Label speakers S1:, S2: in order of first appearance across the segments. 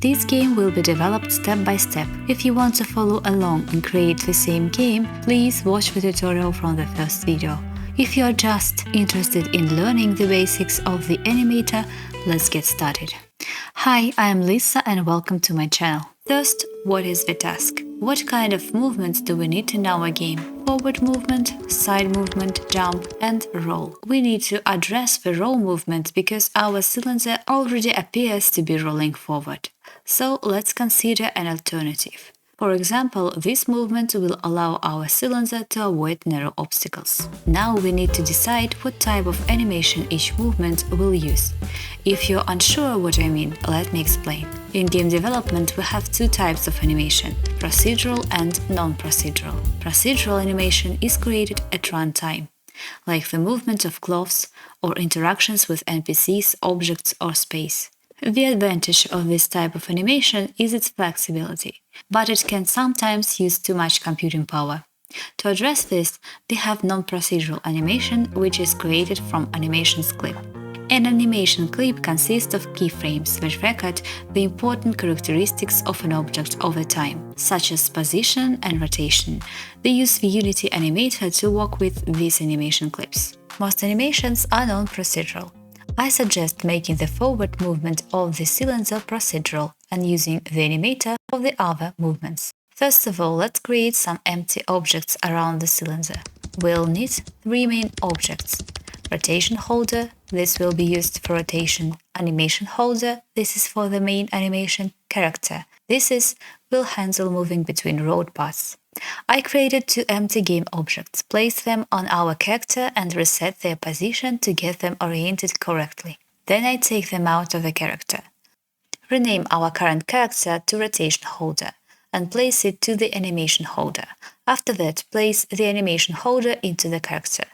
S1: This game will be developed step by step. If you want to follow along and create the same game, please watch the tutorial from the first video. If you are just interested in learning the basics of the Animator, let's get started. Hi, I am Lissa and welcome to my channel. First, what is the task? What kind of movements do we need in our game? Forward movement, side movement, jump and roll. We need to address the roll movement because our cylinder already appears to be rolling forward. So let's consider an alternative. For example, this movement will allow our cylinder to avoid narrow obstacles. Now we need to decide what type of animation each movement will use. If you're unsure what I mean, let me explain. In game development, we have two types of animation: procedural and non-procedural. Procedural animation is created at runtime, like the movement of clothes or interactions with NPCs, objects or space. The advantage of this type of animation is its flexibility, but it can sometimes use too much computing power. To address this, we have non-procedural animation, which is created from animations clip. An animation clip consists of keyframes which record the important characteristics of an object over time, such as position and rotation. We use the Unity Animator to work with these animation clips. Most animations are non-procedural. I suggest making the forward movement of the cylinder procedural and using the animator for the other movements. First of all, let's create some empty objects around the cylinder. We'll need three main objects. Rotation holder, this will be used for rotation. Animation holder, this is for the main animation. Character, this will handle moving between road paths. I created two empty game objects, placed them on our character and reset their position to get them oriented correctly. Then I take them out of the character. Rename our current character to rotation holder and place it to the animation holder. After that, place the animation holder into the character.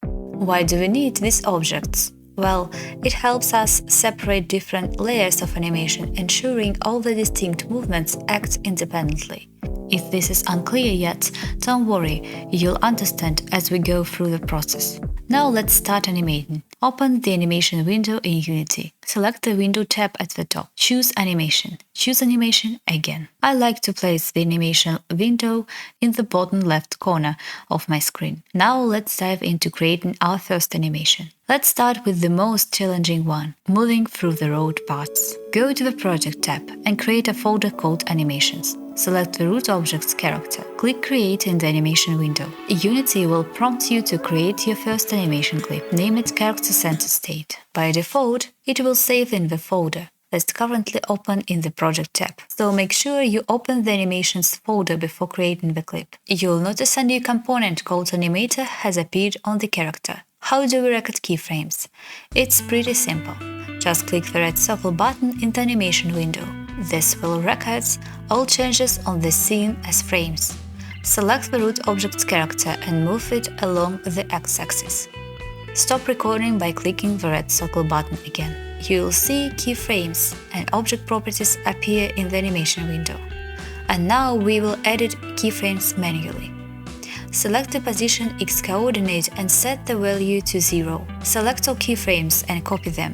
S1: Why do we need these objects? Well, it helps us separate different layers of animation, ensuring all the distinct movements act independently. If this is unclear yet, don't worry, you'll understand as we go through the process. Now let's start animating. Open the animation window in Unity. Select the window tab at the top. Choose animation. Choose animation again. I like to place the animation window in the bottom left corner of my screen. Now let's dive into creating our first animation. Let's start with the most challenging one, moving through the road paths. Go to the Project tab and create a folder called Animations. Select the root object's character. Click Create in the animation window. Unity will prompt you to create your first animation clip. Name it Character Center State. By default, it will save in the folder that's currently open in the Project tab. So make sure you open the Animations folder before creating the clip. You'll notice a new component called Animator has appeared on the character. How do we record keyframes? It's pretty simple. Just click the red circle button in the animation window. This will record all changes on the scene as frames. Select the root object's character and move it along the x-axis. Stop recording by clicking the red circle button again. You will see keyframes and object properties appear in the animation window. And now we will edit keyframes manually. Select the position X coordinate and set the value to 0. Select all keyframes and copy them.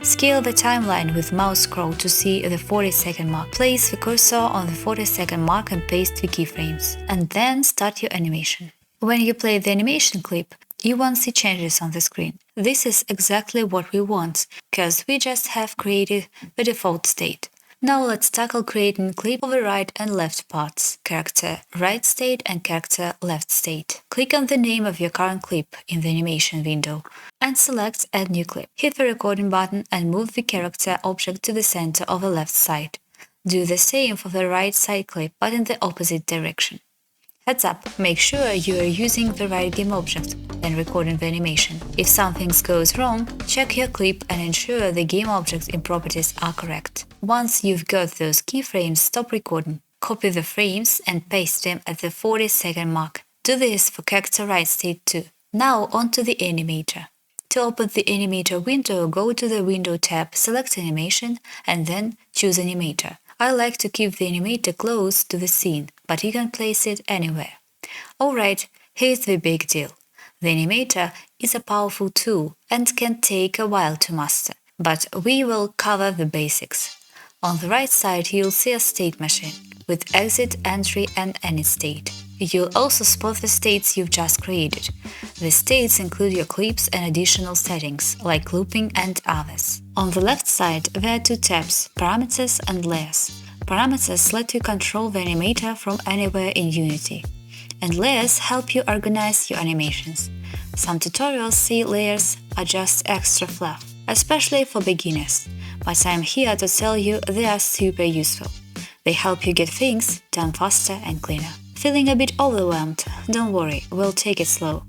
S1: Scale the timeline with mouse scroll to see the 40-second mark. Place the cursor on the 40-second mark and paste the keyframes. And then start your animation. When you play the animation clip, you won't see changes on the screen. This is exactly what we want, because we just have created the default state. Now let's tackle creating clip of the right and left parts, character right state and character left state. Click on the name of your current clip in the animation window and select Add New Clip. Hit the recording button and move the character object to the center of the left side. Do the same for the right side clip, but in the opposite direction. Heads up, make sure you are using the right game object when recording the animation. If something goes wrong, check your clip and ensure the game objects in properties are correct. Once you've got those keyframes, stop recording. Copy the frames and paste them at the 40-second mark. Do this for character right state too. Now onto the animator. To open the Animator window, go to the Window tab, select Animation, and then choose Animator. I like to keep the animator close to the scene, but you can place it anywhere. Alright, here's the big deal. The animator is a powerful tool and can take a while to master, but we will cover the basics. On the right side, you'll see a state machine with exit, entry, and end state. You'll also spot the states you've just created. The states include your clips and additional settings, like looping and others. On the left side, there are two tabs, Parameters and Layers. Parameters let you control the animator from anywhere in Unity, and layers help you organize your animations. Some tutorials say layers are just extra fluff, especially for beginners, but I'm here to tell you they are super useful. They help you get things done faster and cleaner. Feeling a bit overwhelmed? Don't worry, we'll take it slow.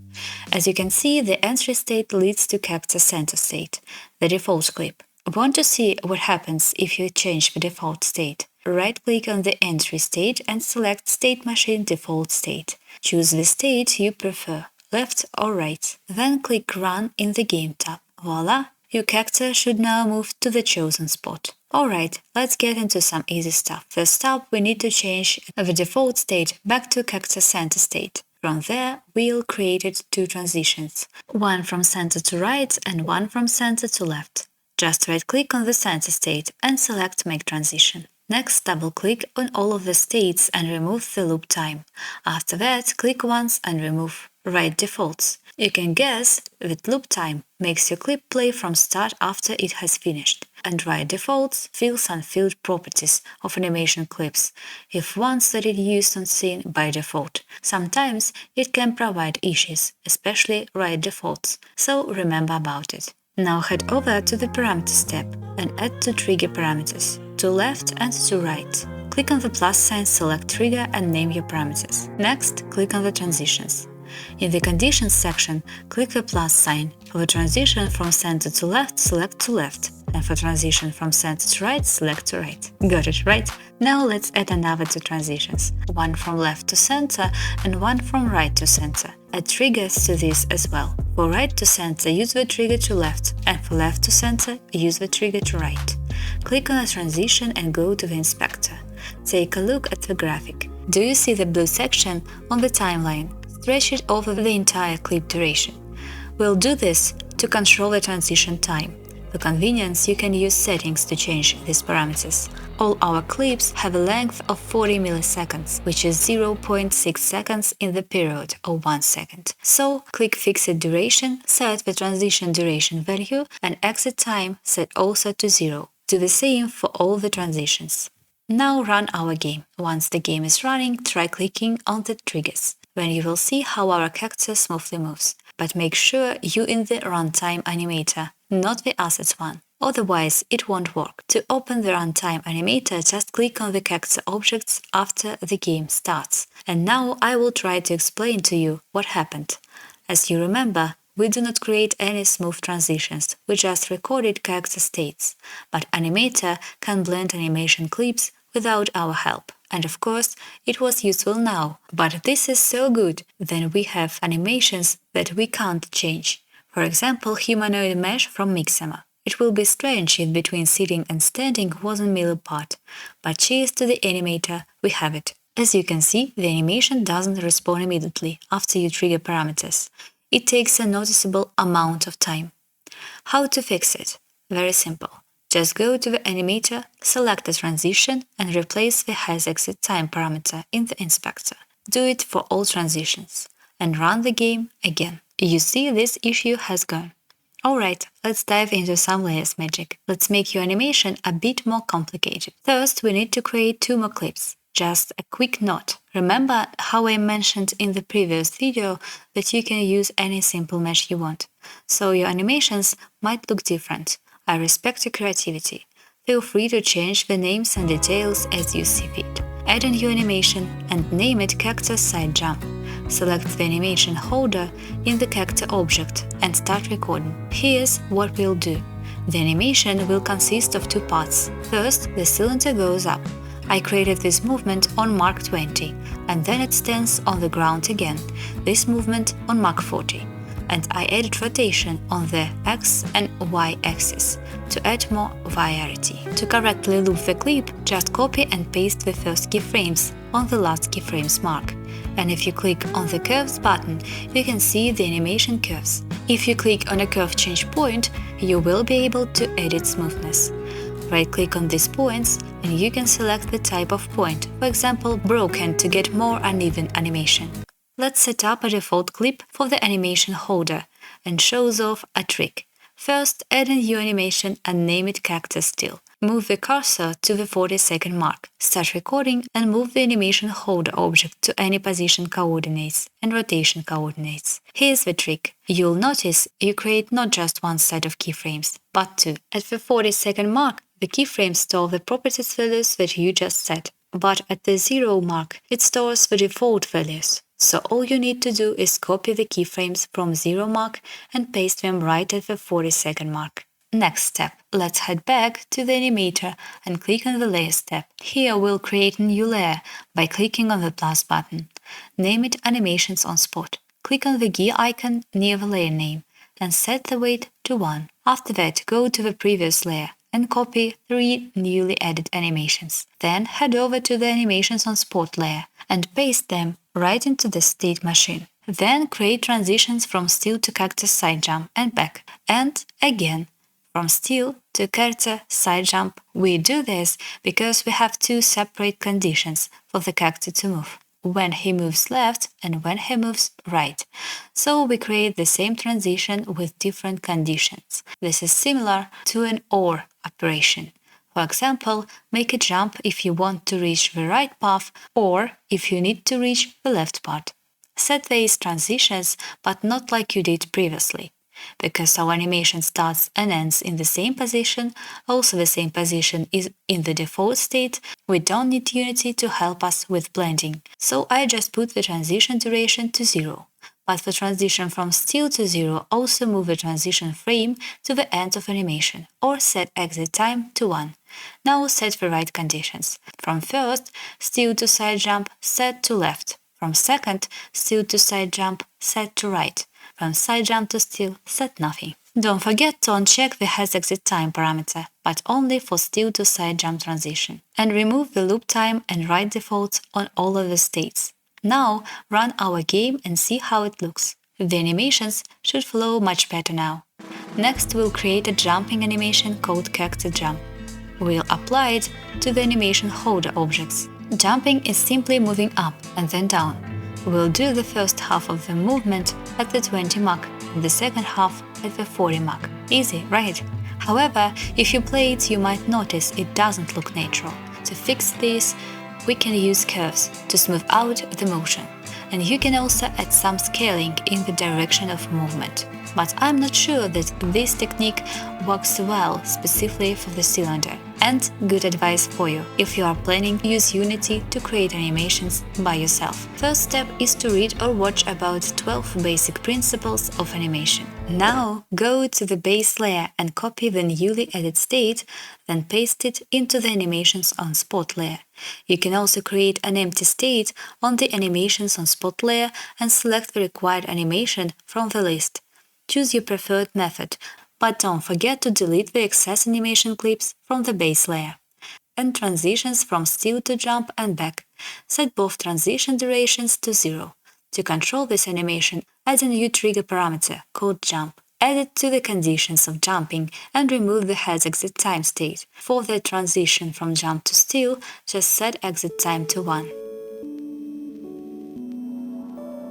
S1: As you can see, the entry state leads to character center state, the default clip. Want to see what happens if you change the default state? Right-click on the entry state and select State Machine Default State. Choose the state you prefer, left or right. Then click Run in the Game tab. Voila! Your character should now move to the chosen spot. Alright, let's get into some easy stuff. First up, we need to change the default state back to character center state. From there, we'll create two transitions, one from center to right and one from center to left. Just right-click on the center state and select Make Transition. Next, double-click on all of the states and remove the loop time. After that, click once and remove right defaults. You can guess that loop time makes your clip play from start after it has finished, and right defaults fills unfilled properties of animation clips if once that it used on scene by default. Sometimes it can provide issues, especially right defaults, so remember about it. Now head over to the Parameters tab and add two trigger parameters, to left and to right. Click on the plus sign, select Trigger and name your parameters. Next, click on the Transitions. In the Conditions section, click the plus sign. For the transition from center to left, select to left, and for transition from center to right, select to right. Got it, right? Now let's add another two transitions, one from left to center and one from right to center. Add triggers to this as well. For right to center, use the trigger to left, and for left to center, use the trigger to right. Click on a transition and go to the inspector. Take a look at the graphic. Do you see the blue section on the timeline? Stretch it over the entire clip duration. We'll do this to control the transition time. For convenience, you can use settings to change these parameters. All our clips have a length of 40 milliseconds, which is 0.6 seconds in the period of 1 second. So, click Fixed Duration, set the transition duration value, and exit time set also to 0. Do the same for all the transitions. Now run our game. Once the game is running, try clicking on the triggers. Then you will see how our character smoothly moves. But make sure you're in the Runtime Animator, not the Assets one. Otherwise, it won't work. To open the Runtime Animator, just click on the character objects after the game starts. And now I will try to explain to you what happened. As you remember, we do not create any smooth transitions, we just recorded character states. But Animator can blend animation clips without our help. And of course, it was useful now. But this is so good, then we have animations that we can't change. For example, humanoid mesh from Mixama. It will be strange if between sitting and standing wasn't mill apart. But cheers to the animator, we have it. As you can see, the animation doesn't respond immediately after you trigger parameters. It takes a noticeable amount of time. How to fix it? Very simple. Just go to the animator, select the transition, and replace the has-exit time parameter in the inspector. Do it for all transitions, and run the game again. You see, this issue has gone. Alright, let's dive into some layers magic. Let's make your animation a bit more complicated. First, we need to create 2 more clips. Just a quick note. Remember how I mentioned in the previous video that you can use any simple mesh you want. So your animations might look different. I respect your creativity. Feel free to change the names and details as you see fit. Add a new animation and name it Character Side Jump. Select the animation holder in the character object and start recording. Here's what we'll do. The animation will consist of 2 parts. First, the cylinder goes up. I created this movement on Mark 20, and then it stands on the ground again, this movement on Mark 40. And I added rotation on the X and Y axis to add more variety. To correctly loop the clip, just copy and paste the first keyframes on the last keyframes mark. And if you click on the Curves button, you can see the animation curves. If you click on a curve change point, you will be able to edit smoothness. Right-click on these points and you can select the type of point, for example, broken, to get more uneven animation. Let's set up a default clip for the animation holder and shows off a trick. First, add a new animation and name it Character Still. Move the cursor to the 40-second mark. Start recording and move the animation holder object to any position coordinates and rotation coordinates. Here's the trick. You'll notice you create not just one set of keyframes, but two. At the 40-second mark, the keyframes store the properties values that you just set, but at the 0 mark, it stores the default values. So all you need to do is copy the keyframes from 0 mark and paste them right at the 40-second mark. Next step, let's head back to the Animator and click on the Layers tab. Here we'll create a new layer by clicking on the plus button. Name it Animations on Spot. Click on the gear icon near the layer name and set the weight to 1. After that, go to the previous layer and copy 3 newly added animations. Then head over to the Animations on Spot layer and paste them right into the state machine. Then create transitions from still to character side jump and back, and again from still to character side jump. We do this because we have two separate conditions for the character to move, when he moves left and when he moves right. So we create the same transition with different conditions. This is similar to an OR operation. For example, make a jump if you want to reach the right path or if you need to reach the left part. Set these transitions, but not like you did previously. Because our animation starts and ends in the same position, also the same position is in the default state, we don't need Unity to help us with blending. So I just put the transition duration to 0. But for transition from still to 0, also move the transition frame to the end of animation, or set exit time to 1. Now set the right conditions. From first, still to side jump, set to left. From second, still to side jump, set to right. From side jump to still, set nothing. Don't forget to uncheck the has exit time parameter, but only for still to side jump transition. And remove the loop time and right defaults on all of the states. Now run our game and see how it looks. The animations should flow much better now. Next we'll create a jumping animation called Character Jump. We'll apply it to the animation holder objects. Jumping is simply moving up and then down. We'll do the first half of the movement at the 20 mark and the second half at the 40 mark. Easy, right? However, if you play it, you might notice it doesn't look natural. To fix this, we can use curves to smooth out the motion. And you can also add some scaling in the direction of movement. But I'm not sure that this technique works well specifically for the cylinder. And good advice for you if you are planning to use Unity to create animations by yourself. First step is to read or watch about 12 basic principles of animation. Now go to the base layer and copy the newly added state, then paste it into the Animations on Spot layer. You can also create an empty state on the Animations on Spot layer and select the required animation from the list. Choose your preferred method, but don't forget to delete the excess animation clips from the base layer. And transitions from still to jump and back. Set both transition durations to 0. To control this animation, add a new trigger parameter called jump. Add it to the conditions of jumping and remove the has exit time state. For the transition from jump to still, just set exit time to 1.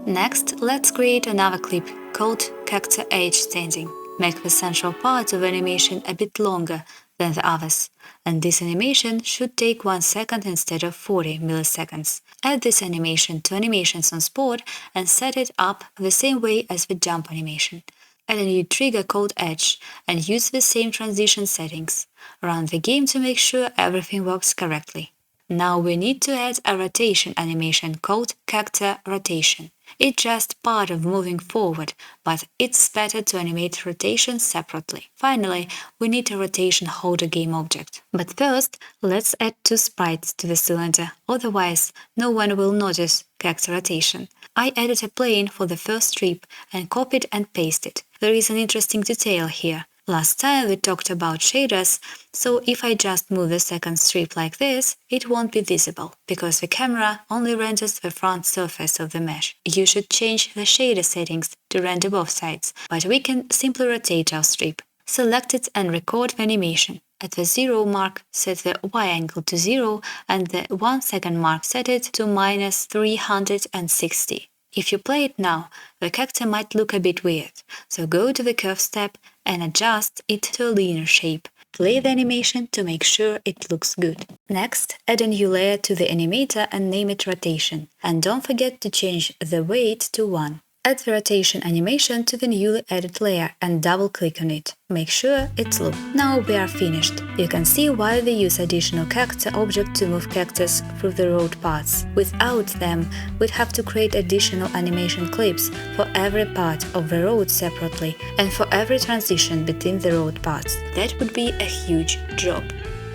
S1: Next, let's create another clip called Character Age Standing. Make the central part of the animation a bit longer than the others, and this animation should take 1 second instead of 40 milliseconds. Add this animation to Animations on Spot and set it up the same way as the jump animation. Add a new trigger called Edge and use the same transition settings. Run the game to make sure everything works correctly. Now we need to add a rotation animation called Character Rotation. It's just part of moving forward, but it's better to animate rotation separately. Finally, we need a rotation holder game object. But first, let's add 2 sprites to the cylinder, otherwise no one will notice character rotation. I added a plane for the first strip and copied and pasted. There is an interesting detail here. Last time we talked about shaders, so if I just move the second strip like this, it won't be visible, because the camera only renders the front surface of the mesh. You should change the shader settings to render both sides, but we can simply rotate our strip. Select it and record the animation. At the 0 mark, set the Y angle to 0 and the 1 second mark set it to -360. If you play it now, the character might look a bit weird, so go to the curve step and adjust it to a linear shape. Play the animation to make sure it looks good. Next, add a new layer to the animator and name it Rotation. And don't forget to change the weight to 1. Add the rotation animation to the newly added layer and double-click on it. Make sure it's looped. Now we are finished. You can see why they use additional character object to move characters through the road paths. Without them, we'd have to create additional animation clips for every part of the road separately and for every transition between the road paths. That would be a huge job.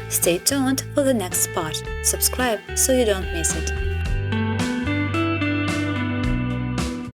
S1: Stay tuned for the next part. Subscribe so you don't miss it.